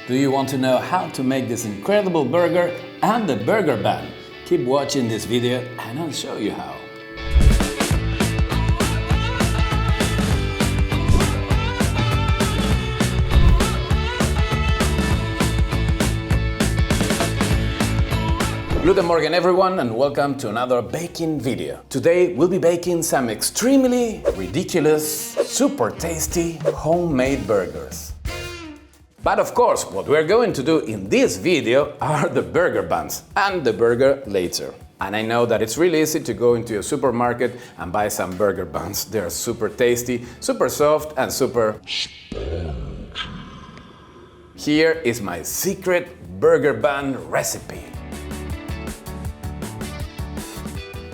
Do you want to know how to make this incredible burger and the burger bun? Keep watching this video and I'll show you how. Guten Morgen everyone and welcome to another baking video. Today we'll be baking some extremely ridiculous, super tasty homemade burgers. But of course, what we're going to do in this video are the burger buns and the burger later. And I know that it's really easy to go into a supermarket and buy some burger buns. They're super tasty, super soft and super spongy. Here is my secret burger bun recipe.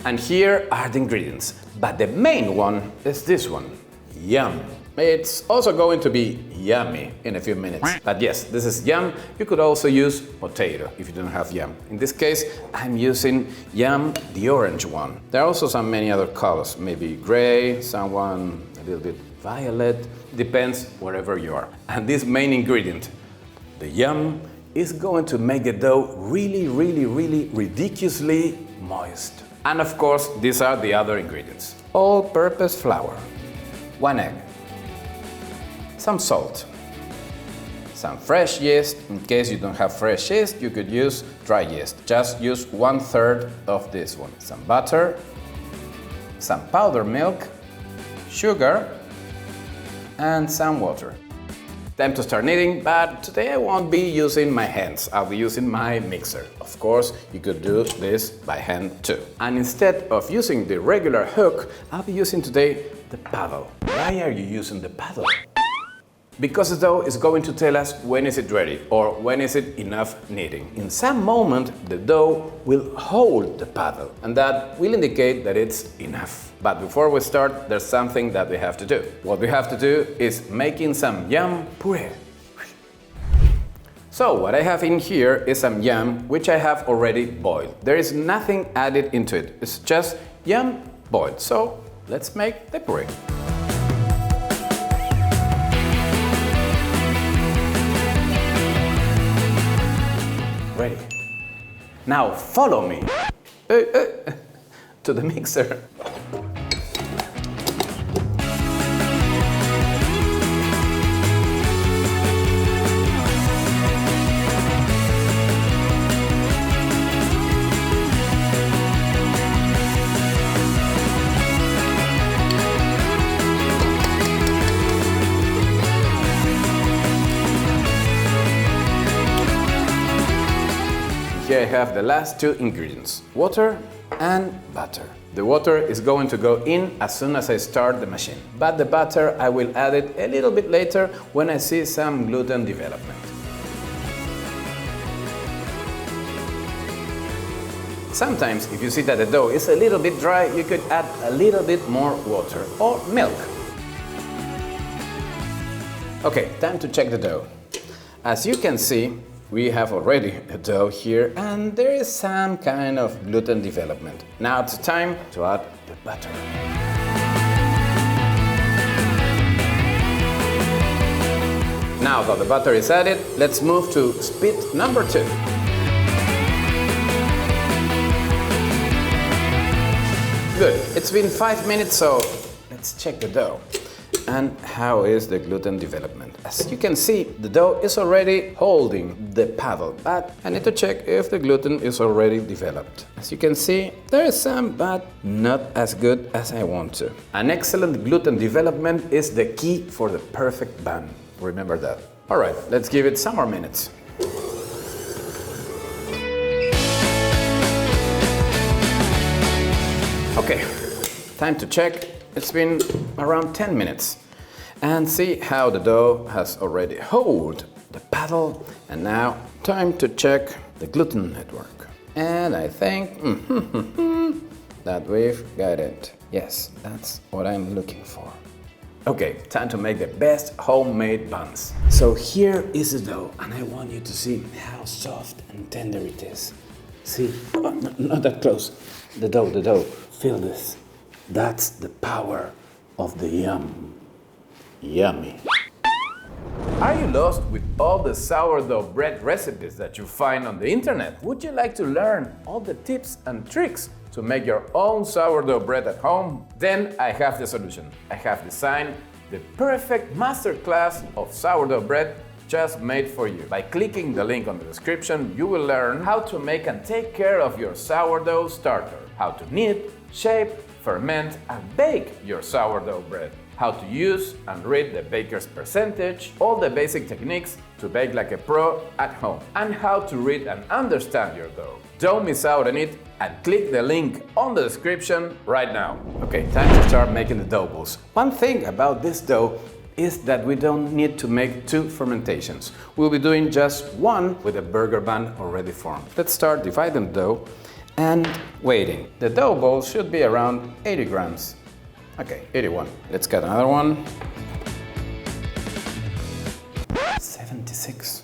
And here are the ingredients. But the main one is this one, yum. It's also going to be yummy in a few minutes. But yes, this is yum. You could also use potato if you don't have yum. In this case, I'm using yum, the orange one. There are also many other colors, maybe gray, someone a little bit violet, depends wherever you are. And this main ingredient, the yum, is going to make the dough really ridiculously moist. And of course, these are the other ingredients. All-purpose flour, 1 egg, some salt, some fresh yeast. In case you don't have fresh yeast, you could use dry yeast. Just use 1/3 of this one. Some butter, some powdered milk, sugar, and some water. Time to start kneading, but today I won't be using my hands. I'll be using my mixer. Of course, you could do this by hand too. And instead of using the regular hook, I'll be using today the paddle. Why are you using the paddle? Because the dough is going to tell us when is it ready or when is it enough kneading. In some moment, the dough will hold the paddle and that will indicate that it's enough. But before we start, there's something that we have to do. What we have to do is making some yum puree. So what I have in here is some yum which I have already boiled. There is nothing added into it. It's just yum boiled. So let's make the puree. Ready. Now follow me to the mixer. Here I have the last two ingredients, water and butter. The water is going to go in as soon as I start the machine, but the butter I will add it a little bit later when I see some gluten development. Sometimes if you see that the dough is a little bit dry, you could add a little bit more water or milk. Okay, time to check the dough. As you can see, we have already the dough here and there is some kind of gluten development. Now it's time to add the butter. Now that the butter is added, let's move to speed number 2. Good, it's been 5 minutes, so let's check the dough. And how is the gluten development? As you can see, the dough is already holding the paddle, but I need to check if the gluten is already developed. As you can see, there is some, but not as good as I want to. An excellent gluten development is the key for the perfect bun. Remember that. All right, let's give it some more minutes. Okay, time to check. It's been around 10 minutes. And see how the dough has already held the paddle. And now, time to check the gluten network. And I think that we've got it. Yes, that's what I'm looking for. Okay, time to make the best homemade buns. So here is the dough, and I want you to see how soft and tender it is. See, oh, not that close. The dough, feel this. That's the power of the yum. Yummy. Are you lost with all the sourdough bread recipes that you find on the internet? Would you like to learn all the tips and tricks to make your own sourdough bread at home? Then I have the solution. I have designed the perfect masterclass of sourdough bread just made for you. By clicking the link on the description, you will learn how to make and take care of your sourdough starter, how to knead, shape, ferment and bake your sourdough bread, how to use and read the baker's percentage, all the basic techniques to bake like a pro at home, and how to read and understand your dough. Don't miss out on it and click the link on the description right now. Okay, time to start making the dough balls. One thing about this dough is that we don't need to make 2 fermentations. We'll be doing just one with a burger bun already formed. Let's start dividing the dough and waiting. The dough balls should be around 80 grams. Okay, 81. Let's get another one. 76.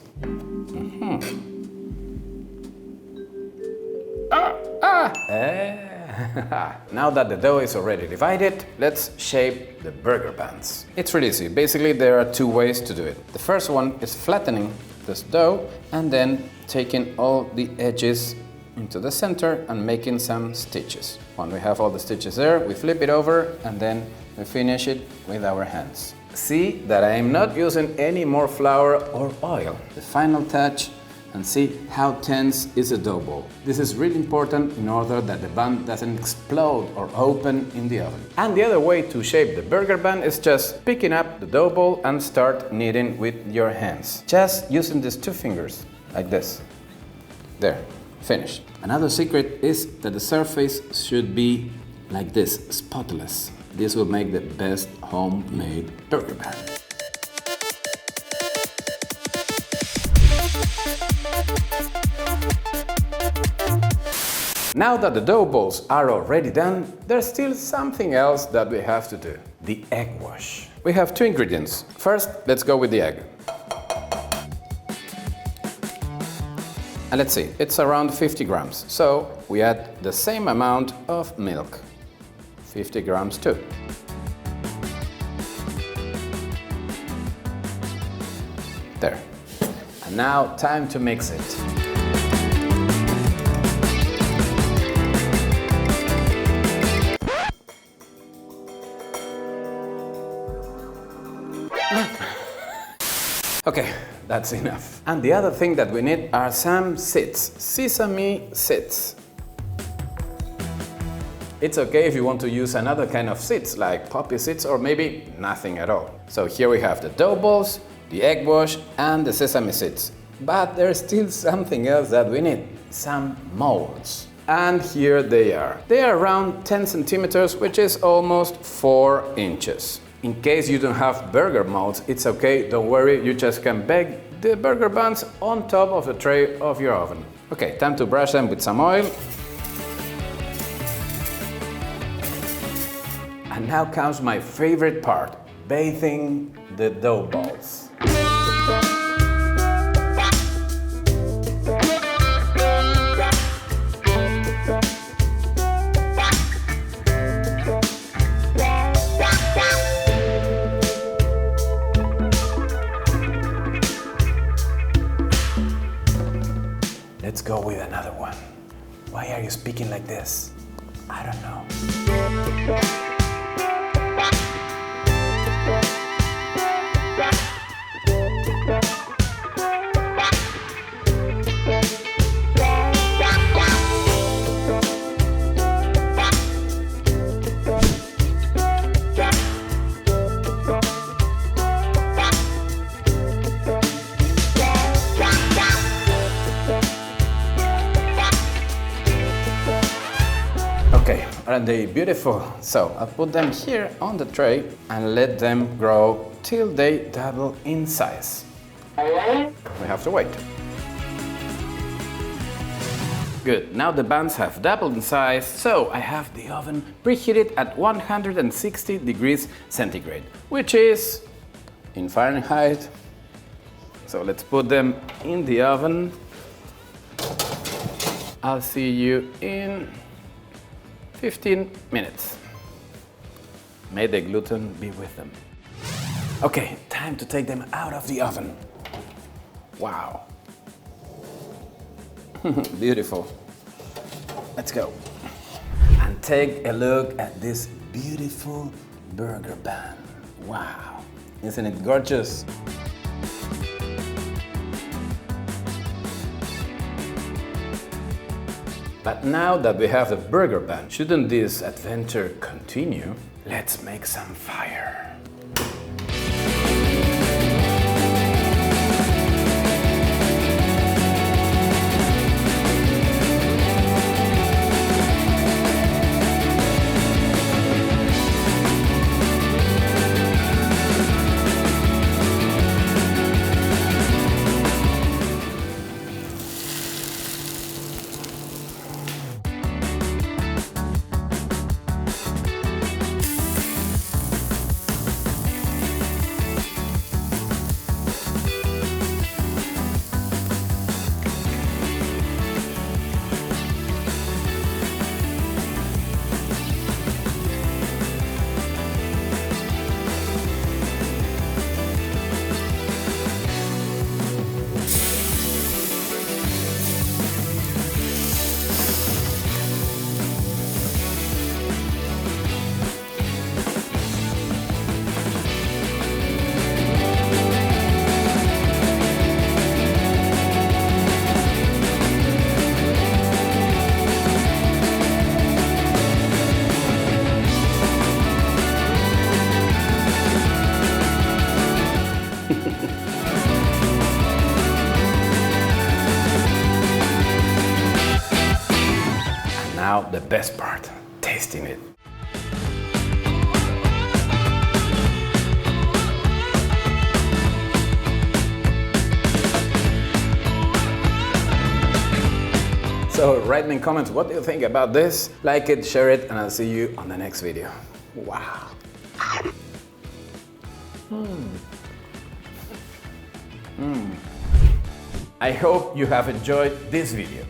Now that the dough is already divided, let's shape the burger buns. It's really easy. Basically, there are 2 ways to do it. The first one is flattening this dough and then taking all the edges into the center and making some stitches. When we have all the stitches there, we flip it over and then we finish it with our hands. See that I am not using any more flour or oil. The final touch, and see how tense is a dough ball. This is really important in order that the bun doesn't explode or open in the oven. And the other way to shape the burger bun is just picking up the dough ball and start kneading with your hands. Just using these 2 fingers, like this. There. Finished. Another secret is that the surface should be like this, spotless. This will make the best homemade burger bun. Now that the dough balls are already done, there's still something else that we have to do. The egg wash. We have 2 ingredients. First, let's go with the egg. And let's see, it's around 50 grams. So we add the same amount of milk. 50 grams too. There. And now time to mix it. Okay, that's enough. And the other thing that we need are some seeds, sesame seeds. It's okay if you want to use another kind of seeds, like poppy seeds or maybe nothing at all. So here we have the dough balls, the egg wash and the sesame seeds. But there's still something else that we need, some molds. And here they are. They are around 10 centimeters, which is almost 4 inches. In case you don't have burger molds, it's okay, don't worry, you just can bake the burger buns on top of the tray of your oven. Okay, time to brush them with some oil. And now comes my favorite part, bathing the dough balls. Let's go with another one. Why are you speaking like this? I don't know. Okay, aren't they beautiful? So I'll put them here on the tray and let them grow till they double in size. We have to wait. Good, now the buns have doubled in size, so I have the oven preheated at 160 degrees centigrade, which is in Fahrenheit. So let's put them in the oven. I'll see you in 15 minutes. May the gluten be with them. Okay, time time to take them out of the oven. Wow. Beautiful. Let's go. And take a look at this beautiful burger bun. Wow. Isn't it gorgeous? But now that we have the burger bun, shouldn't this adventure continue? Let's make some fire. Now the best part, tasting it. So write me in comments, what do you think about this? Like it, share it, and I'll see you on the next video. Wow. I hope you have enjoyed this video.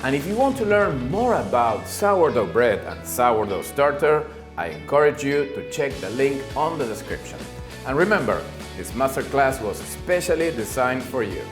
And if you want to learn more about sourdough bread and sourdough starter, I encourage you to check the link on the description. And remember, this masterclass was specially designed for you.